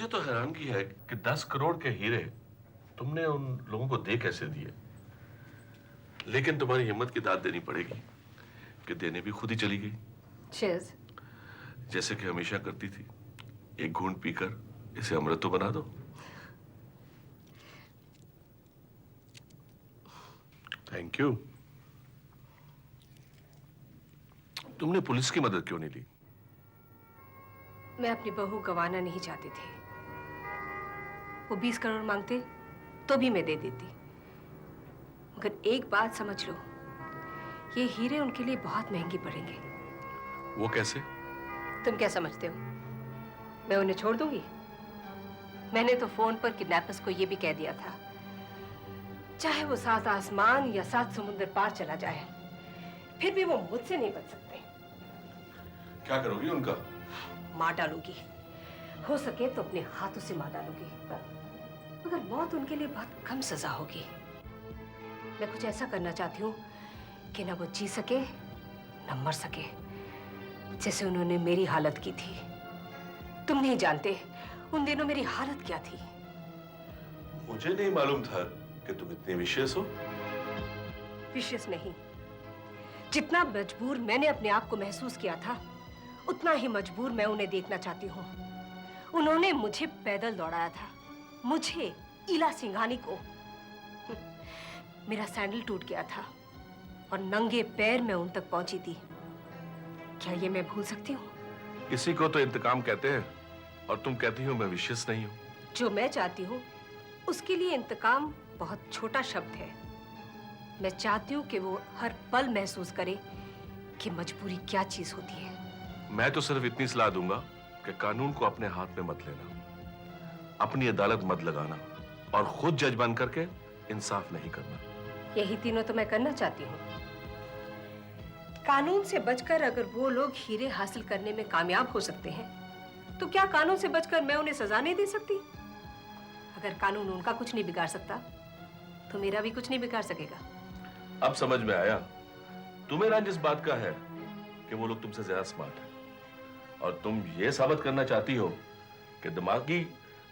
तो हैरानगी है कि 10 करोड़ के हीरे तुमने उन लोगों को दे कैसे दिए। लेकिन तुम्हारी हिम्मत की दाद देनी पड़ेगी कि देने भी खुद ही चली गई। चीयर्स। जैसे कि हमेशा करती थी, एक घूंट पीकर इसे अमृत तो बना दो। Thank you. तुमने पुलिस की मदद क्यों नहीं ली? मैं अपनी बहू गंवाना नहीं चाहती थी। वो 20 करोड़ मांगते तो भी मैं दे देती, मगर एक बात समझ लो, ये हीरे उनके लिए बहुत महंगे पड़ेंगे। वो कैसे? तुम क्या समझते हो मैं उन्हें छोड़ दूंगी? मैंने तो फोन पर किडनैपर्स को ये भी कह दिया था, चाहे वो 7 आसमान या 7 समुद्र पार चला जाए, फिर भी वो मुझसे नहीं बच सकते। क्या करोगी उनका? मार डालूंगी, हो सके तो अपने हाथों से मार डालूंगी, मगर मौत उनके लिए बहुत कम सजा होगी। मैं कुछ ऐसा करना चाहती हूँ कि ना वो जी सके ना मर सके, जैसे उन्होंने मेरी हालत की थी। तुम नहीं जानते उन दिनों मेरी हालत क्या थी। मुझे नहीं मालूम था कि तुम इतनी विशेष हो। विशेष नहीं, जितना मजबूर मैंने अपने आप को महसूस किया था, उतना ही मजबूर मैं उन्हें देखना चाहती हूँ। उन्होंने मुझे पैदल दौड़ाया था, मुझे, इला सिंघानी को। मेरा सैंडल टूट गया था और नंगे पैर मैं उन तक पहुंची थी। क्या ये मैं भूल सकती हूँ? इसी को तो इंतकाम कहते हैं, और तुम कहती हो मैं विशेष नहीं हूँ। जो मैं चाहती हूँ उसके लिए इंतकाम बहुत छोटा शब्द है। मैं चाहती हूँ कि वो हर पल महसूस करे कि मजबूरी क्या चीज होती है। मैं तो सिर्फ इतनी सलाह दूंगा कि कानून को अपने हाथ में मत लेना, अपनी अदालत मत लगाना, और खुद जज बन करके इंसाफ नहीं करना। यही तीनों तो मैं करना चाहती हूँ। कानून से बचकर अगर वो लोग हीरे हासिल करने में कामयाब हो सकते हैं, तो क्या कानून से बचकर मैं उन्हें सजा नहीं दे सकती? अगर कानून उनका कुछ नहीं बिगाड़ सकता, तो मेरा भी कुछ नहीं बिगाड़ सकेगा। अब समझ में आया। तुम्हें रंज इस बात का है कि वो लोग तुमसे ज्यादा स्मार्ट हैं, और तुम ये साबित करना चाहती हो कि दिमागी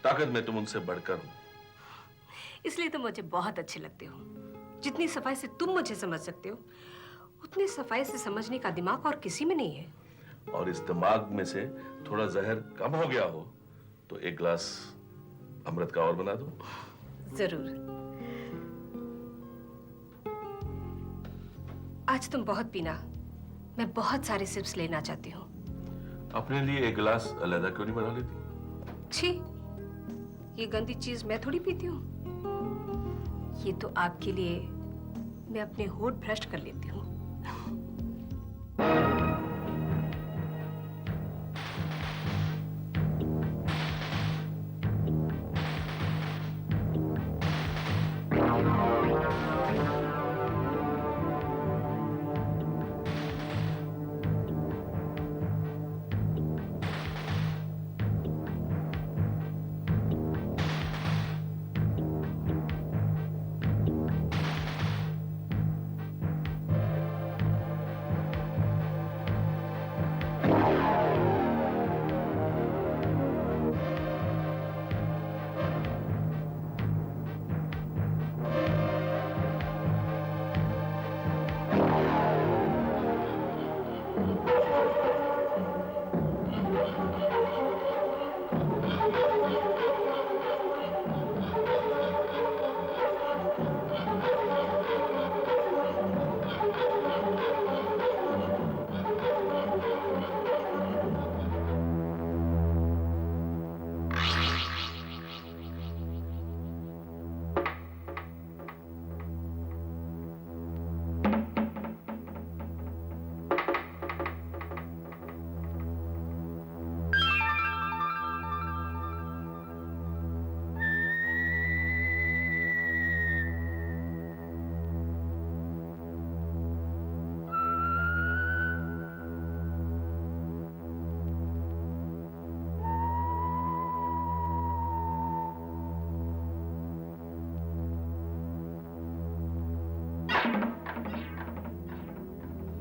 ताकत में तुम उनसे बढ़कर हो। इसलिए तुम मुझे बहुत अच्छे लगते हो। जितनी सफाई से तुम मुझे समझ सकते हो, उतनी सफाई से समझने का दिमाग और किसी में नहीं है। और इस दिमाग में से थोड़ा जहर कम हो गया हो तो एक गिलास अमृत का और बना दो। जरूर। आज तुम बहुत पीना, मैं बहुत सारे सिप्स लेना चाहती हूँ। अपने लिए एक गिलास अलग क्यों नहीं बना लेती? छी, ये गंदी चीज मैं थोड़ी पीती हूँ। ये तो आपके लिए मैं अपने होठ भ्रष्ट कर लेती हूँ।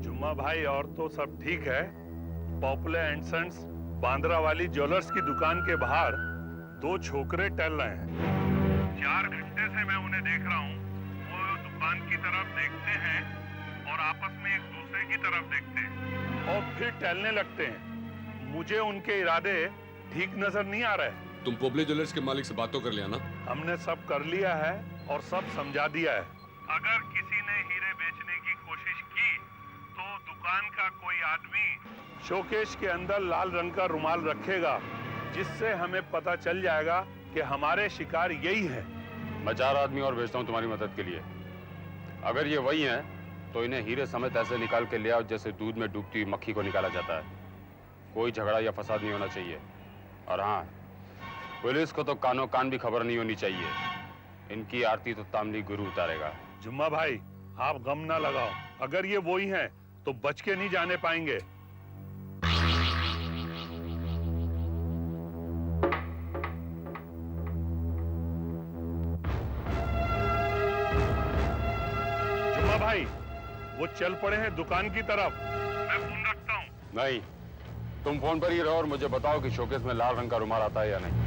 जुम्मा भाई, और तो सब ठीक है। पॉपुलर एंड सन्स बांद्रा वाली ज्वेलर्स की दुकान के बाहर दो छोकरे टहल रहे हैं। 4 घंटे से मैं उन्हें देख रहा हूँ। वो दुकान की तरफ देखते हैं और आपस में एक दूसरे की तरफ देखते हैं और फिर टहलने लगते हैं। मुझे उनके इरादे ठीक नजर नहीं आ रहे। तुम पोपले ज्वेलर्स के मालिक से बात तो कर लिया ना? हमने सब कर लिया है और सब समझा दिया है। अगर किसी ने हीरे बेचने की कोशिश की तो दुकान का कोई आदमी शोकेश के अंदर लाल रंग का रुमाल रखेगा, जिससे हमें पता चल जाएगा कि हमारे शिकार यही है। मैं 4 आदमी और भेजता हूँ तुम्हारी मदद के लिए। अगर ये वही हैं, तो इन्हें हीरे समेत ऐसे निकाल के ले आओ जैसे दूध में डूबती हुई मक्खी को निकाला जाता है। कोई झगड़ा या फसाद नहीं होना चाहिए। और हाँ, पुलिस को तो कानो कान भी खबर नहीं होनी चाहिए। इनकी आरती तो तामली गुरु उतारेगा। जुम्मा भाई, आप गम ना लगाओ। अगर ये वही हैं, तो बच के नहीं जाने पाएंगे। जुम्मा भाई, वो चल पड़े हैं दुकान की तरफ। मैं फोन रखता हूँ। नहीं, तुम फोन पर ही रहो और मुझे बताओ कि शोकेस में लाल रंग का रुमाल आता है या नहीं।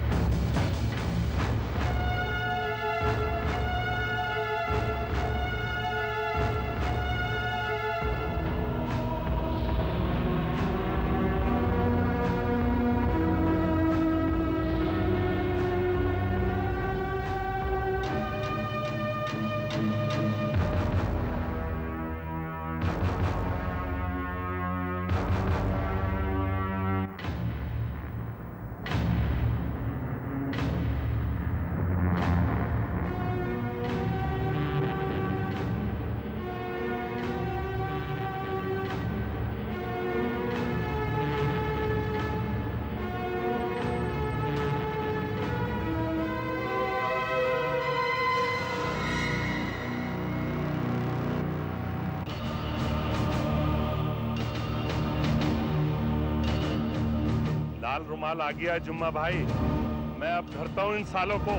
लाल रुमाल आ गया जुम्मा भाई। मैं अब धरता हूँ इन सालों को।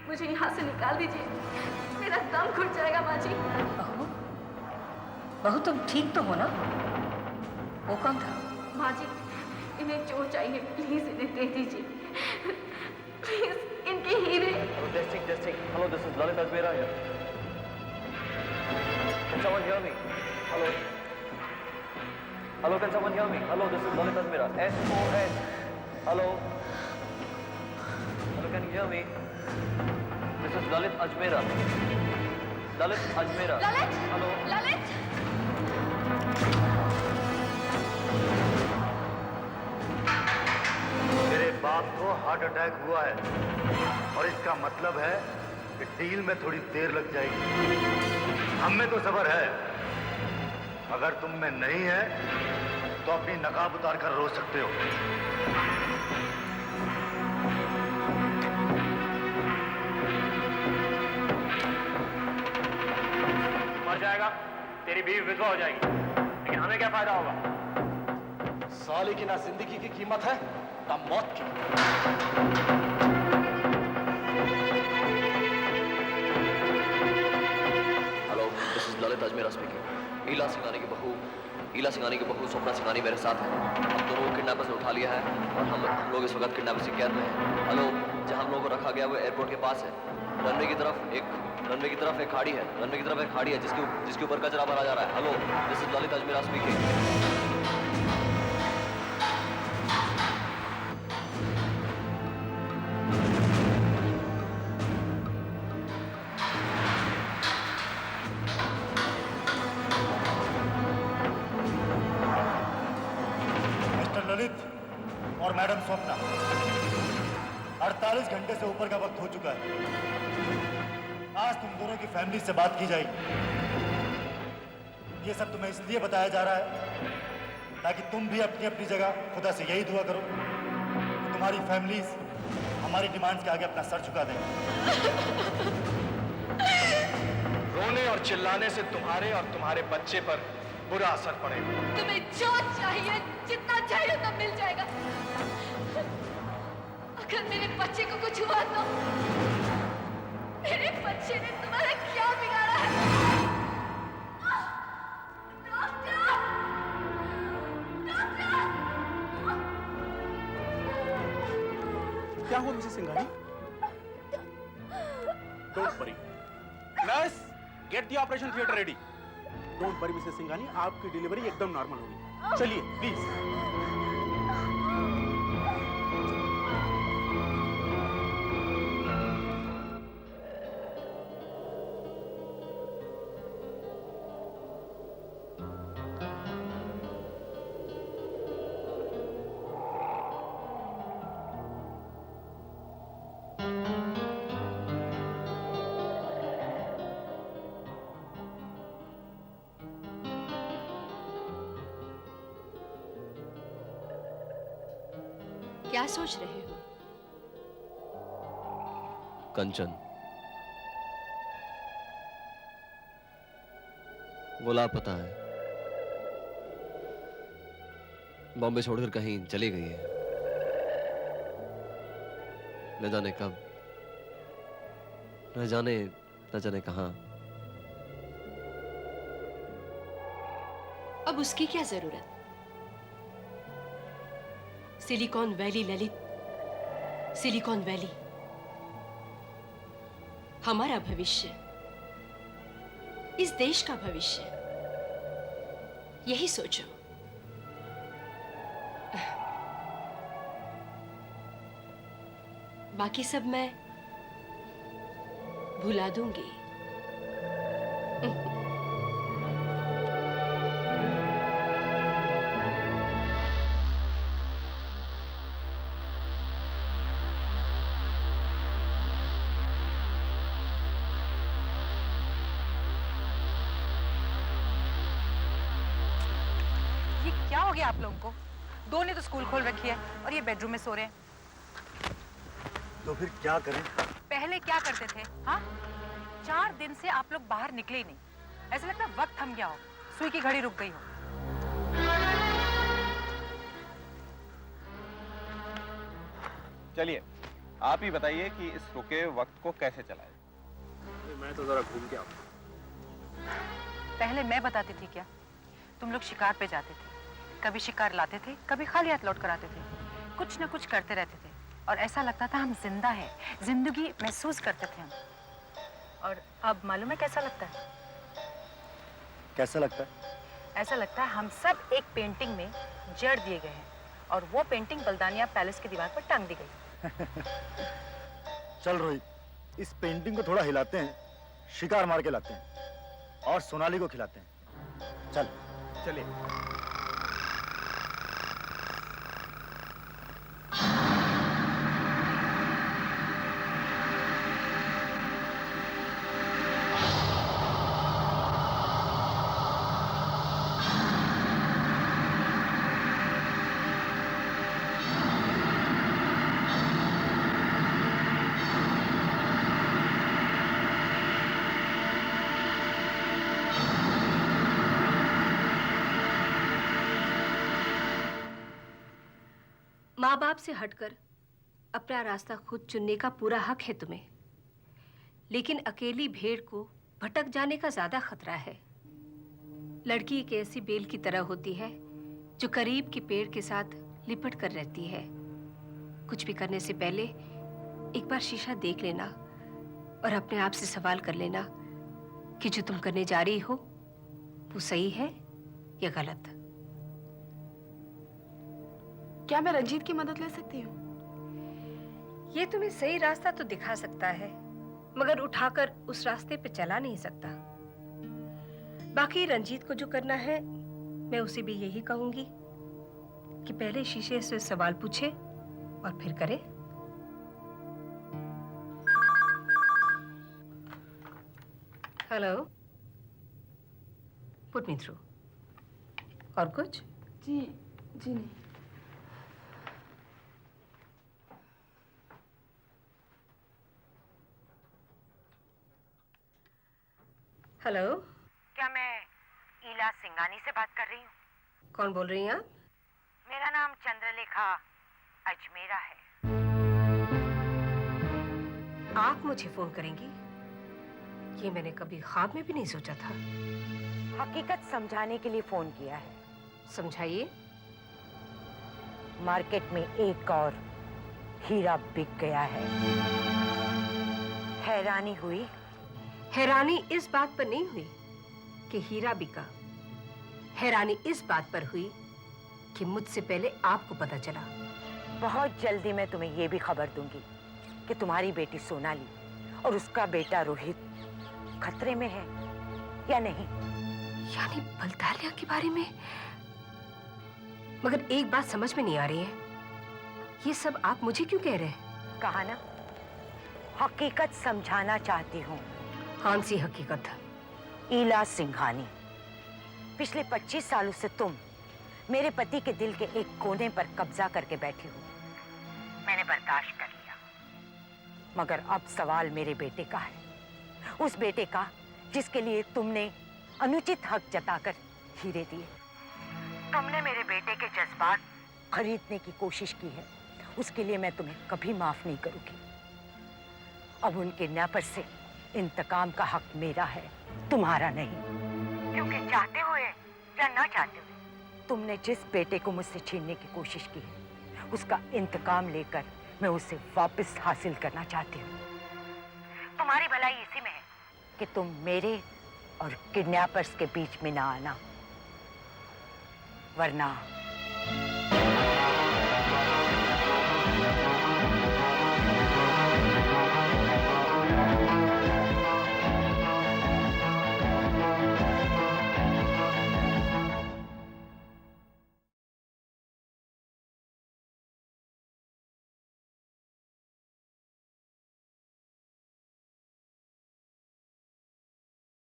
मुझे यहाँ से निकाल दीजिए, मेरा दम घुट जाएगा माँ जी। बहू, बहू तुम ठीक तो हो ना? वो कौन था? माँ जी, इन्हें जो चाहिए प्लीज इन्हें दे दीजिए। प्लीज इनके हीरे। Testing. Hello, this is Lalit Ajmera here. Can someone hear me? Hello. Hello, can someone hear me? Hello, this is Lalit Ajmera. SOS. Hello. Hello, can you hear me? This is Lalit Ajmera. Lalit Ajmera. Lalit! Hello. Lalit! मेरे बाप को heart attack हुआ है और इसका मतलब है कि डील में थोड़ी देर लग जाएगी। हम में तो सब्र है, अगर तुम में नहीं है तो अपनी नकाब उतार कर रो सकते हो। मर जाएगा, तेरी बीवी विधवा हो जाएगी, लेकिन हमें क्या फायदा होगा? साली की ना जिंदगी की कीमत है ना मौत की। Hello, this is Lalit Ajmera speaking. Ila Singhani की बहू स्वप्ना सिंघानी मेरे साथ है। हम दोनों को किडनैपर्स ने उठा लिया है और हम लोग इस वक्त किडनैपर्स की कैद में हैं। हेलो, जहां हम लोगों को रखा गया वो एयरपोर्ट के पास है। रनवे की तरफ एक खाड़ी है जिसके ऊपर कचरा भरा जा रहा है। Hello, this is Lalit Ajmera speaking. Mister Lalit और मैडम स्वप्ना, 48 घंटे से ऊपर का वक्त हो चुका है। आज तुम दोनों की फैमिली से बात की जाएगी। ये सब तुम्हें इसलिए बताया जा रहा है ताकि तुम भी अपनी अपनी जगह खुदा से यही दुआ करो कि तुम्हारी फैमिलीज हमारी डिमांड्स के आगे अपना सर झुका दें। रोने और चिल्लाने से तुम्हारे और तुम्हारे बच्चे पर बुरा असर पड़ेगा। तुम्हें जो चाहिए, जितना चाहिए तो मिल जाएगा। अगर मेरे बच्चे को कुछ हुआ तो मेरे बच्चे ने तुम्हारा क्या बिगाड़ा है? क्या हुआ Mrs Singhani? Don't worry. Nurse, get the operation theatre ready. Don't worry Mrs Singhani, आपकी डिलीवरी एकदम नॉर्मल होगी। चलिए प्लीज। क्या सोच रहे हो? कंचन, वो लापता है, बॉम्बे छोड़कर कहीं चली गई है। न जाने कब, न जाने कहां। अब उसकी क्या जरूरत? Silicon valley Lalit, silicon valley हमारा भविष्य, इस देश का भविष्य। यही सोचो। बाकी सब मैं भुला दूंगी। क्या हो गया आप लोगों को? दो ने तो स्कूल खोल रखी है और ये बेडरूम में सो रहे हैं। तो फिर क्या करें? पहले क्या करते थे? हाँ, 4 दिन से आप लोग बाहर निकले ही नहीं। ऐसा लगता है वक्त थम गया हो, सुई की घड़ी रुक गई हो। चलिए आप ही बताइए कि इस रुके वक्त को कैसे चलाएं। मैं तो जरा घूम के आऊं। पहले मैं बताती थी क्या? तुम लोग शिकार पे जाते थे, कभी शिकार लाते थे, कभी खाली हाथ लौट कर आते थे। कुछ ना कुछ करते रहते थे और ऐसा लगता था हम जिंदा हैं, जिंदगी महसूस करते थे हम। और अब मालूम है कैसा लगता है? कैसा लगता है? ऐसा लगता है हम सब एक पेंटिंग में जड़ दिए गए हैं और वो पेंटिंग बल्दानिया पैलेस की दीवार पर टांग दी गई। चल रोहित, इस पेंटिंग को थोड़ा हिलाते हैं, शिकार मार के लाते हैं और सोनाली को खिलाते हैं। चल चलिए। माँ बाप से हटकर अपना रास्ता खुद चुनने का पूरा हक है तुम्हें, लेकिन अकेली भेड़ को भटक जाने का ज्यादा खतरा है। लड़की एक ऐसी बेल की तरह होती है जो करीब के पेड़ के साथ लिपट कर रहती है। कुछ भी करने से पहले एक बार शीशा देख लेना और अपने आप से सवाल कर लेना कि जो तुम करने जा रही हो वो सही है या गलत। क्या मैं रंजीत की मदद ले सकती हूँ? ये तुम्हें सही रास्ता तो दिखा सकता है, मगर उठाकर उस रास्ते पे चला नहीं सकता। बाकी रंजीत को जो करना है मैं उसे भी यही कहूंगी कि पहले शीशे से सवाल पूछे और फिर करे। Hello, put me through. और कुछ? जी जी नहीं। हेलो, क्या मैं ईला सिंगानी से बात कर रही हूँ? कौन बोल रही हैं आप? मेरा नाम चंद्रलेखा अजमेरा है। आप मुझे फोन करेंगी? ये मैंने कभी ख्वाब में भी नहीं सोचा था। हकीकत समझाने के लिए फोन किया है। समझाइए। मार्केट में एक और हीरा बिक गया है। हैरानी हुई? हैरानी इस बात पर नहीं हुई कि हीरा बिका। हैरानी इस बात पर हुई कि मुझसे पहले आपको पता चला। बहुत जल्दी मैं तुम्हें ये भी खबर दूंगी कि तुम्हारी बेटी सोनाली और उसका बेटा रोहित खतरे में है या नहीं। यानी बलतालिया के बारे में? मगर एक बात समझ में नहीं आ रही है, ये सब आप मुझे क्यों कह रहे हैं? कहा ना, हकीकत समझाना चाहती हूँ। कौन सी हकीकत? ईला सिंघानी, पिछले 25 सालों से तुम मेरे पति के दिल के एक कोने पर कब्जा करके बैठी हो। मैंने बर्दाश्त कर लिया, मगर अब सवाल मेरे बेटे का है। उस बेटे का जिसके लिए तुमने अनुचित हक जताकर हीरे दिए। तुमने मेरे बेटे के जज्बात खरीदने की कोशिश की है, उसके लिए मैं तुम्हें कभी माफ नहीं करूंगी। अब उनके न्यापर से इंतकाम का हक मेरा है, तुम्हारा नहीं। क्योंकि चाहते हुए या ना चाहते हुए तुमने जिस बेटे को मुझसे छीनने की कोशिश की है, उसका इंतकाम लेकर मैं उसे वापस हासिल करना चाहती हूँ। तुम्हारी भलाई इसी में है कि तुम मेरे और किडनैपर्स के बीच में ना आना, वरना